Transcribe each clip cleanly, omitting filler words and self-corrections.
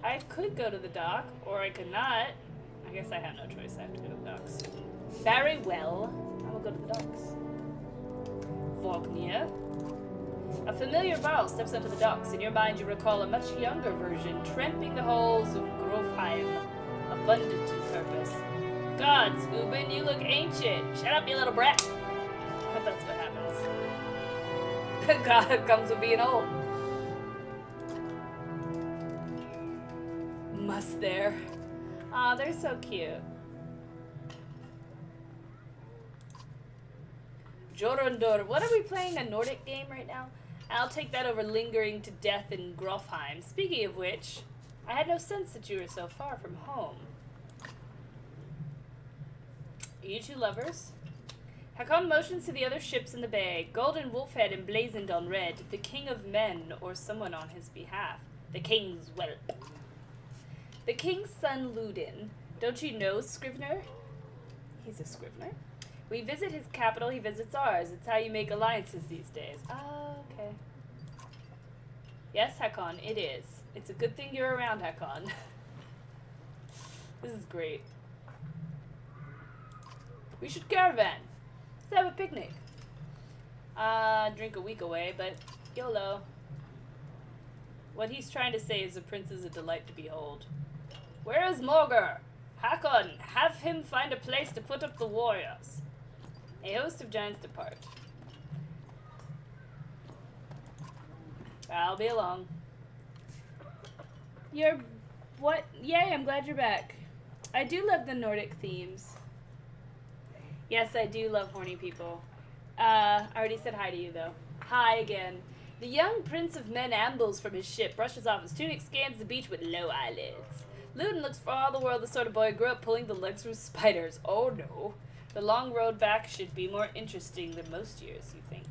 I could go to the dock, or I could not. I guess I have no choice. I have to go to the docks. Very well. I will go to the docks. Vognir. A familiar vow steps onto the docks. In your mind, you recall a much younger version, tramping the halls of Grofheim, abundant in purpose. Gods, Ubin, you look ancient. Shut up, you little brat. That's what happens. God comes with being old. Must there. Aw, they're so cute. Jorundur. What are we playing? A Nordic game right now? I'll take that over lingering to death in Grofheim. Speaking of which, I had no sense that you were so far from home. Are you two lovers? Hakon motions to the other ships in the bay. Golden Wolfhead emblazoned on red. The king of men, or someone on his behalf. The king's whelp. The king's son, Ludin. Don't you know Scrivener? He's a Scrivener. We visit his capital, he visits ours. It's how you make alliances these days. Oh, okay. Yes, Hakon, it is. It's a good thing you're around, Hakon. This is great. We should caravan. Let's have a picnic. Drink a week away, but YOLO. What he's trying to say is the prince is a delight to behold. Where is Morger? Hakon, have him find a place to put up the warriors. A host of giants depart. I'll be along. You're... what? Yay, I'm glad you're back. I do love the Nordic themes. Yes, I do love horny people. I already said hi to you, though. Hi again. The young prince of men ambles from his ship, brushes off his tunic, scans the beach with low eyelids. Ludin looks for all the world the sort of boy who grew up pulling the legs from spiders. Oh no. The long road back should be more interesting than most years, you think.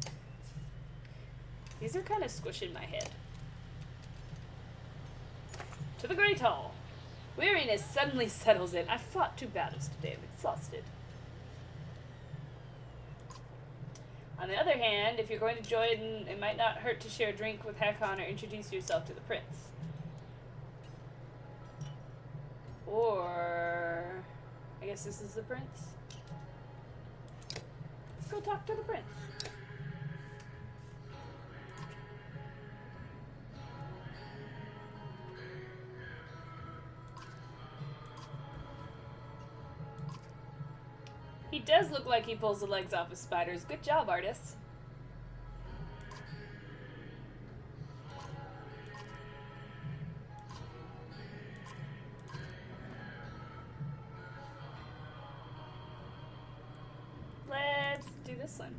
These are kind of squishing my head. To the Great Hall. Weariness suddenly settles in. I fought 2 battles today. I'm exhausted. On the other hand, if you're going to join, it might not hurt to share a drink with Hakon or introduce yourself to the prince. Or... I guess this is the prince? Let's go talk to the prince. He does look like he pulls the legs off of spiders. Good job, artists. Let's do this one.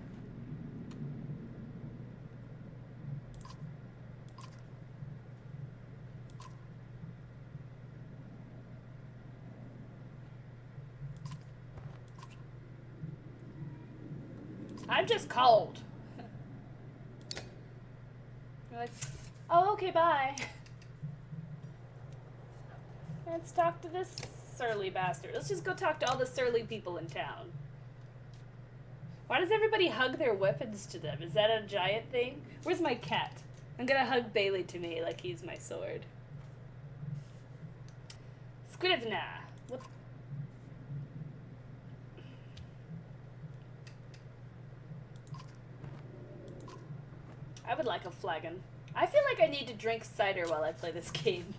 I'm just cold. You're like, oh, okay, bye. Let's talk to this surly bastard. Let's just go talk to all the surly people in town. Why does everybody hug their weapons to them? Is that a giant thing? Where's my cat? I'm gonna hug Bailey to me like he's my sword. Scrivener. What? I would like a flagon. I feel like I need to drink cider while I play this game.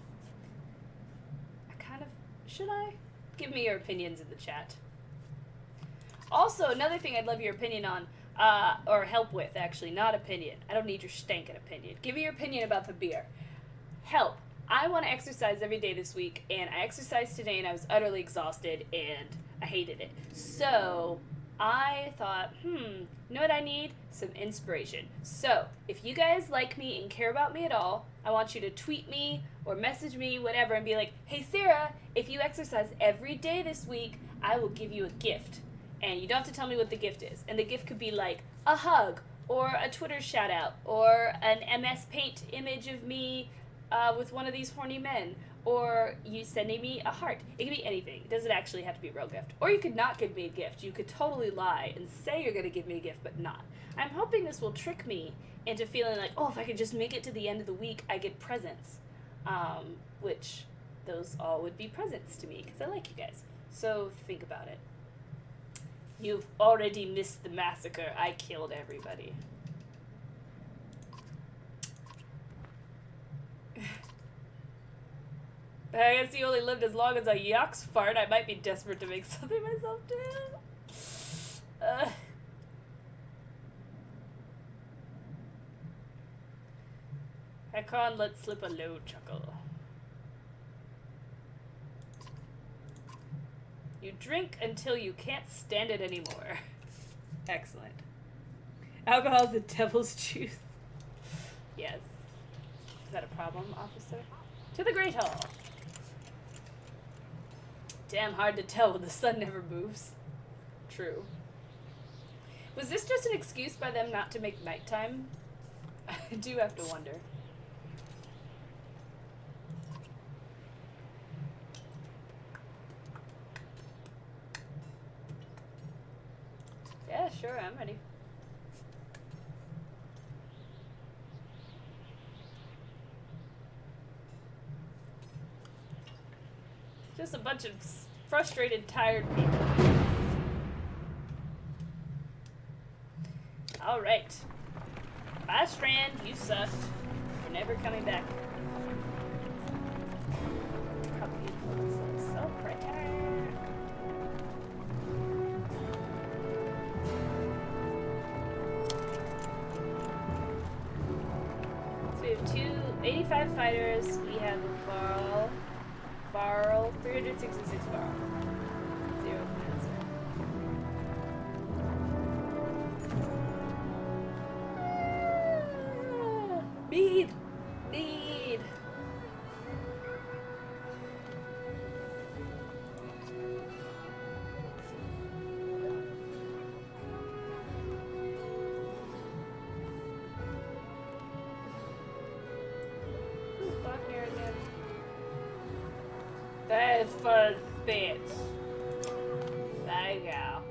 I kind of... should I? Give me your opinions in the chat. Also, another thing I'd love your opinion on, or help with, actually, not opinion. I don't need your stankin' opinion. Give me your opinion about the beer. Help. I want to exercise every day this week, and I exercised today, and I was utterly exhausted, and I hated it. So... I thought, you know what I need? Some inspiration. So, if you guys like me and care about me at all, I want you to tweet me or message me, whatever, and be like, hey Sarah, if you exercise every day this week, I will give you a gift. And you don't have to tell me what the gift is. And the gift could be like a hug, or a Twitter shout out, or an MS Paint image of me with one of these horny men, or you sending me a heart. It could be anything. It doesn't actually have to be a real gift. Or you could not give me a gift. You could totally lie and say you're going to give me a gift, but not. I'm hoping this will trick me into feeling like, oh, if I could just make it to the end of the week, I get presents. Which those all would be presents to me, because I like you guys. So think about it. You've already missed the massacre. I killed everybody. I guess he only lived as long as a yuck's fart. I might be desperate to make something myself too. Hekon let slip a low chuckle. You drink until you can't stand it anymore. Excellent. Alcohol's the devil's juice. Yes. Is that a problem, officer? To the Great Hall. Damn hard to tell when the sun never moves. True. Was this just an excuse by them not to make nighttime? I do have to wonder. Yeah, sure, I'm ready. Just a bunch of frustrated, tired people. Alright. Bye, Strand. You sucked. You're never coming back. How beautiful this is. So pretty. So we have 85 fighters. We have a Varl, 366 Varl. 0 answer. Mead! Mead! Who's back here again? That's for bitch. There you go.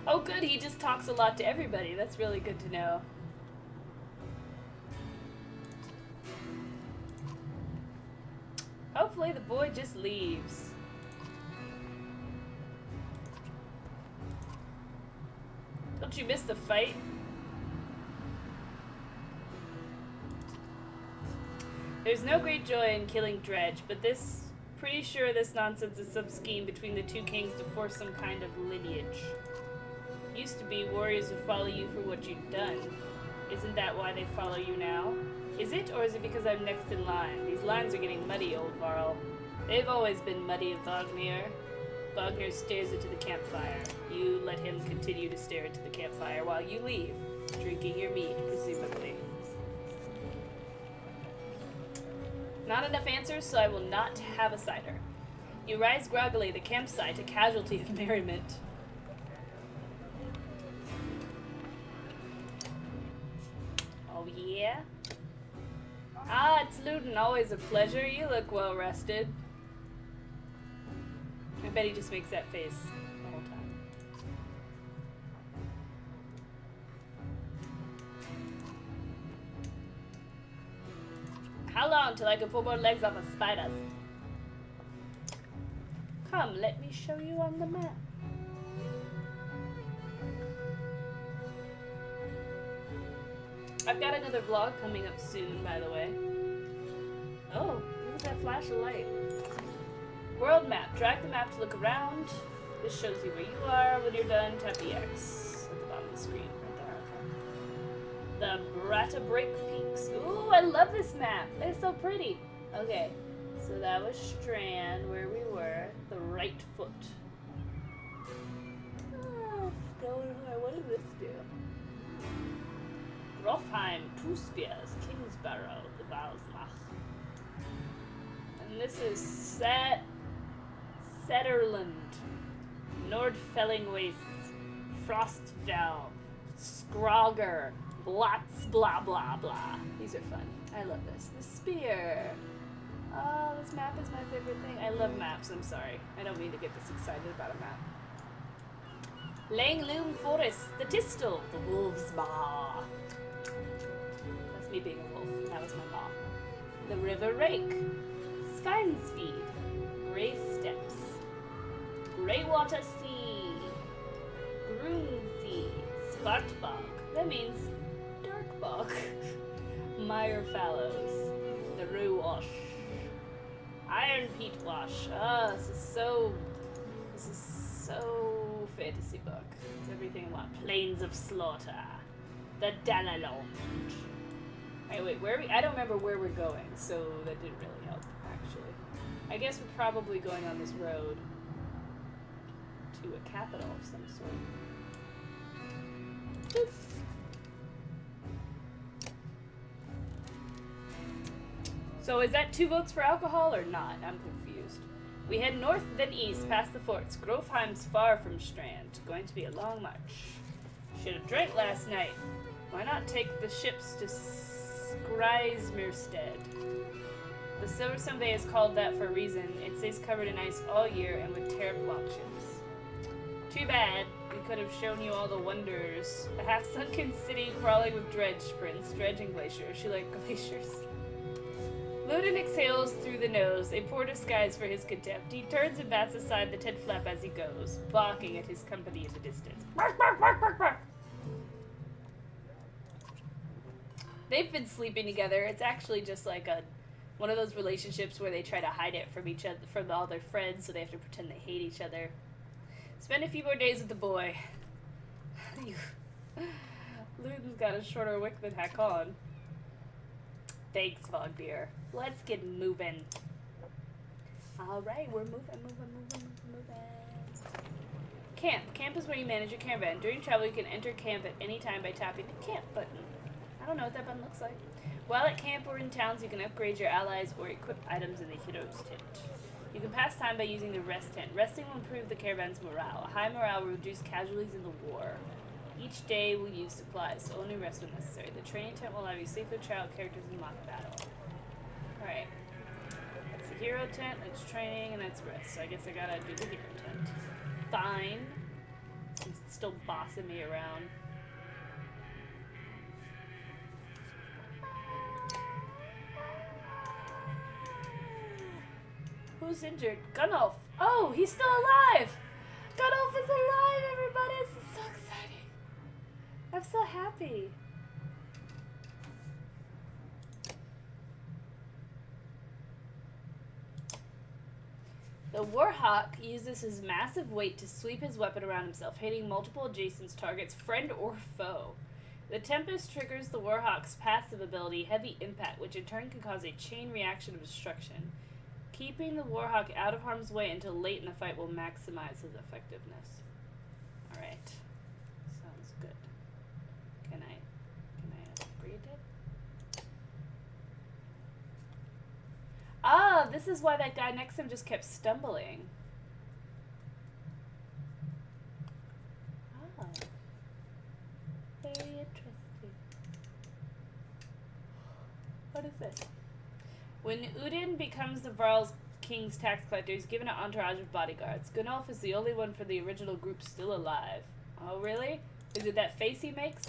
Oh good, he just talks a lot to everybody. That's really good to know. Hopefully the boy just leaves. Don't you miss the fight? There's no great joy in killing Dredge, but pretty sure this nonsense is some scheme between the two kings to force some kind of lineage. Used to be warriors would follow you for what you've done. Isn't that why they follow you now? Is it, or is it because I'm next in line? These lines are getting muddy, old Varl. They've always been muddy, Vognir. Vognir stares into the campfire. You let him continue to stare into the campfire while you leave, drinking your mead, presumably. Not enough answers, so I will not have a cider. You rise groggily, the campsite, a casualty of merriment. Oh yeah? Ah, it's Luton, always a pleasure. You look well rested. I bet he just makes that face the whole time. How long till I can pull more legs off of spiders? Come, let me show you on the map. I've got another vlog coming up soon, by the way. Oh, look at that flash of light. World map. Drag the map to look around. This shows you where you are. When you're done, tap the X at the bottom of the screen. Right there, okay. The Brata Break Peaks. Ooh, I love this map. It's so pretty. Okay, so that was Strand, where we were. The right foot. Going high. What does this do? Rofheim, Two Spears, Kingsbarrow, the Valsmach. And this is Setterland, Nordfelling Wastes, Frostfell, Scrogger, Blotz, blah blah blah. These are fun. I love this. The spear. Oh, this map is my favorite thing. I love maps, I'm sorry. I don't mean to get this excited about a map. Langloom Forest, the Tistle, the Wolf's Maw. That's me being a wolf. That was my maw. The River Rake, Svinesfeed, Grey Steps, Greywater Sea, Groonsea, Svartbog. That means dark bog. Mire Fallows, the Rue Wash, Iron Peat Wash. This is so fantasy book. It's everything I want. Plains of Slaughter, the Dalalonge. Wait, where are we? I don't remember where we're going, so that didn't really help, actually. I guess we're probably going on this road to a capital of some sort. Boop. So is that 2 votes for alcohol or not? I'm confused. We head north, then east, past the forts. Grofheim's far from Strand. Going to be a long march. Should have drank last night. Why not take the ships to Skreismerstead? The Silverstone Bay is called that for a reason. It stays covered in ice all year and with terrible options. Too bad. We could have shown you all the wonders. A half-sunken city crawling with dredge sprints, dredging glaciers. You like glaciers? Ludin exhales through the nose, a poor disguise for his contempt. He turns and bats aside the tent flap as he goes, barking at his company in the distance. Bark, bark, bark, bark, bark. They've been sleeping together. It's actually just like one of those relationships where they try to hide it from each other, from all their friends, so they have to pretend they hate each other. Spend a few more days with the boy. Ludin's got a shorter wick than Hakon. Thanks, Vogbeer. Let's get moving. Alright, we're moving. Camp. Camp is where you manage your caravan. During travel, you can enter camp at any time by tapping the camp button. I don't know what that button looks like. While at camp or in towns, you can upgrade your allies or equip items in the hero's tent. You can pass time by using the rest tent. Resting will improve the caravan's morale. High morale will reduce casualties in the war. Each day will use supplies, so only rest when necessary. The training tent will allow you safely try out characters in mock battle. Alright. That's the hero tent, that's training, and that's rest. So I guess I gotta do the hero tent. Fine. Since it's still bossing me around. Who's injured? Gunnulf! Oh, he's still alive! Gunnulf is alive, everybody! This is so exciting. I'm so happy. The Warhawk uses his massive weight to sweep his weapon around himself, hitting multiple adjacent targets, friend or foe. The Tempest triggers the Warhawk's passive ability, Heavy Impact, which in turn can cause a chain reaction of destruction. Keeping the Warhawk out of harm's way until late in the fight will maximize his effectiveness. Alright. Sounds good. Can I upgrade it? Ah, this is why that guy next to him just kept stumbling. Oh. Very interesting. What is this? When Udin becomes the Varl's king's tax collector, he's given an entourage of bodyguards. Gunnulf is the only one for the original group still alive. Oh, really? Is it that face he makes?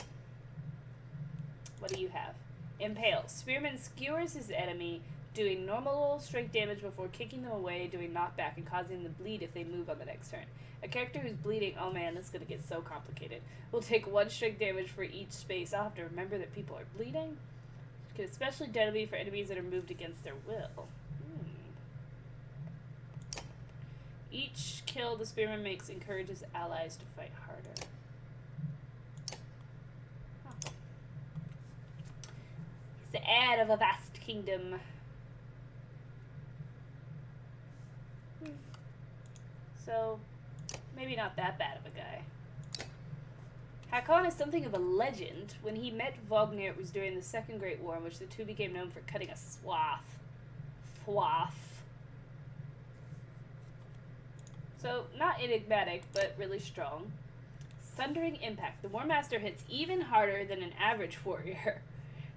What do you have? Impale. Spearman skewers his enemy, doing normal strength damage before kicking them away, doing knockback, and causing them to bleed if they move on the next turn. A character who's bleeding, oh man, this is going to get so complicated, will take 1 strength damage for each space. I'll have to remember that people are bleeding. Can especially deadly for enemies that are moved against their will. Each kill the spearman makes encourages allies to fight harder. Huh. He's the heir of a vast kingdom. So, maybe not that bad of a guy. Hakon is something of a legend. When he met Vognir, it was during the Second Great War, in which the two became known for cutting a swath. So, not enigmatic, but really strong. Sundering Impact. The War Master hits even harder than an average warrior.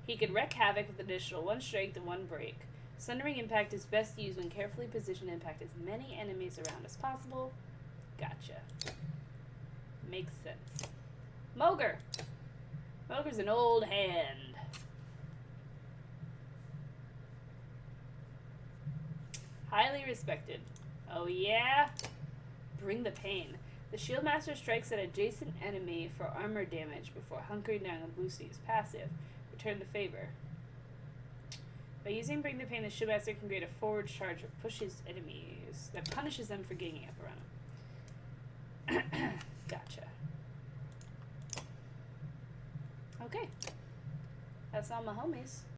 He can wreak havoc with an additional 1 strength and 1 break. Sundering Impact is best used when carefully positioned to impact as many enemies around as possible. Gotcha. Makes sense. Mogre. Mogre's an old hand. Highly respected. Oh yeah? Bring the pain. The shield master strikes at adjacent enemy for armor damage before hunkering down and boosting his passive. Return the favor. By using Bring the Pain, the shield master can create a forward charge that pushes enemies that punishes them for ganging up around him. Gotcha. Okay. That's all my homies.